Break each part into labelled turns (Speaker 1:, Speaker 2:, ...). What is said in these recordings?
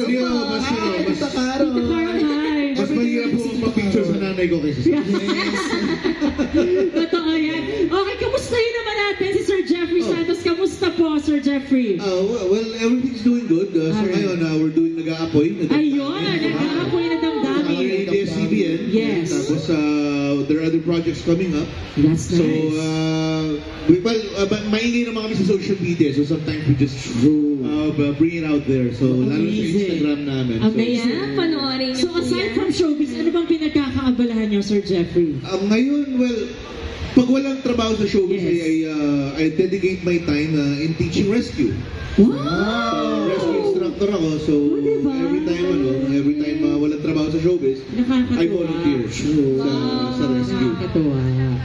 Speaker 1: Actually, mas
Speaker 2: Tita Carol.
Speaker 1: mas mahirap po mag-picture sa nanay ko kaysa sa
Speaker 3: Totoo yan. Okay, kamustahin naman natin si Sir Jeffrey Santos. Kamusta po, Sir Jeffrey?
Speaker 1: Well, everything's doing good. So ngayon, we're doing nag-aapoy.
Speaker 3: Ayun, nag-aapoy na damdamin.
Speaker 1: ABS-CBN.
Speaker 3: Yes.
Speaker 1: Tapos, there are other projects coming up.
Speaker 3: That's nice.
Speaker 1: So, maingay naman kami sa social media. So, sometimes we just bring it out there. So, lalo sa Instagram namin.
Speaker 3: Amazing.
Speaker 4: Panoorin niyo
Speaker 3: So, aside from showbiz, ano bang pinagkakaabalahan niyo, Sir Jeffrey?
Speaker 1: Ngayon, well, pag walang trabaho sa showbiz, I dedicate my time in teaching rescue.
Speaker 3: Wow!
Speaker 1: Rescue instructor ako. So,
Speaker 3: diba?
Speaker 1: every time walang trabaho sa showbiz, I volunteer sa rescue.
Speaker 3: Nakakatuwa.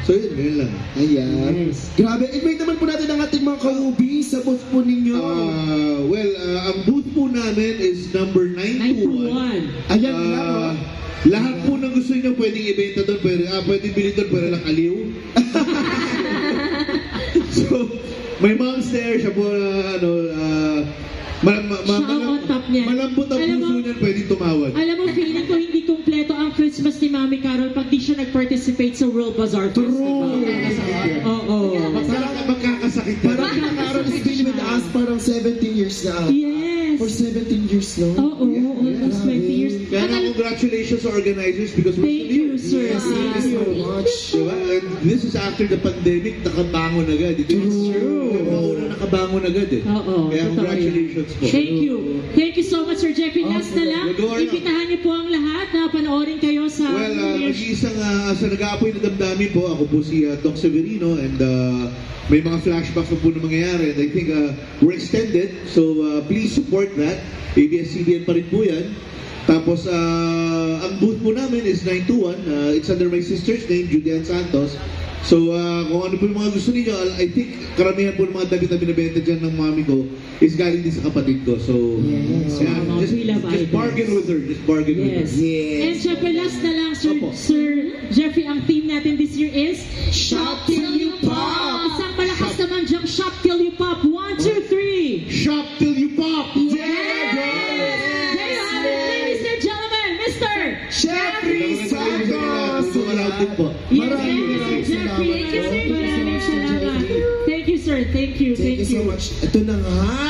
Speaker 1: So, yun lang.
Speaker 2: Ayan.
Speaker 3: Yes.
Speaker 2: Grabe, invite naman po natin ang ating mga kaubi sa booth po ninyo.
Speaker 1: Well, ang booth po namin is number 921.
Speaker 3: 921.
Speaker 2: Ayan lang.
Speaker 1: Lahat po ng gusto niyo pwedeng ibenta doon, pero pwedeng bilhin doon, pero lang aliw. So, may mom's there, siya po
Speaker 3: on top niya.
Speaker 1: malambot ang
Speaker 3: Alam mo,
Speaker 1: puso niyan, pwedeng tumawag.
Speaker 3: Alam mo, feeling ko hindi kumpleto ang Christmas ni Mami Carol pag di siya nag-participate sa World Bazaar Festival. Oo.
Speaker 1: Parang magkakasakit ka.
Speaker 2: Parang Tita Carol has been with us parang 17 years na.
Speaker 3: Yes.
Speaker 2: For 17 years, no?
Speaker 3: Oo, almost 20 years.
Speaker 1: Kaya nga, congratulations sa organizers because we're
Speaker 3: Thank you, sir.
Speaker 2: Thank you so much.
Speaker 1: Diba? And this is after the pandemic, nakabangon agad. It's true. Nakabangon agad eh.
Speaker 3: Oo,
Speaker 1: kaya
Speaker 3: totoo
Speaker 1: congratulations po.
Speaker 3: Thank you. Thank you so much, Sir Jeffrey. Last na lang, ipitahan niyo po ang lahat na panoorin kayo sa...
Speaker 1: Well, mag-iisang sa nag-aapoy na damdamin po, ako po si Doc Severino and may mga flashbacks po na mangyayari and I think we're extended, so please support that. ABS-CBN pa rin po yan. Tapos, ang booth po namin is 921. It's under my sister's name, Julian Santos. So, kung ano po yung mga gusto niyo, I think karamihan po ng mga damit na binibenta dyan ng mami ko is galing din sa kapatid ko. So, just bargain with her. Just bargain with her.
Speaker 2: Yes.
Speaker 3: And syempre, last na lang, Sir Jeffrey, ang theme natin this year is
Speaker 2: Shop Till You Pop!
Speaker 3: Isang malakas naman diyang Shop Till You Pop. 1, 2, 3!
Speaker 1: Shop Till You Pop!
Speaker 3: Yes! There you have it, ladies and gentlemen, Mr.
Speaker 2: Jeffrey Santos!
Speaker 3: Yes, thank you, Sir Jeffrey.
Speaker 4: Thank you, Sir Jeffrey.
Speaker 3: Thank you, sir. Thank you.
Speaker 2: Thank you so much. Ito na nga.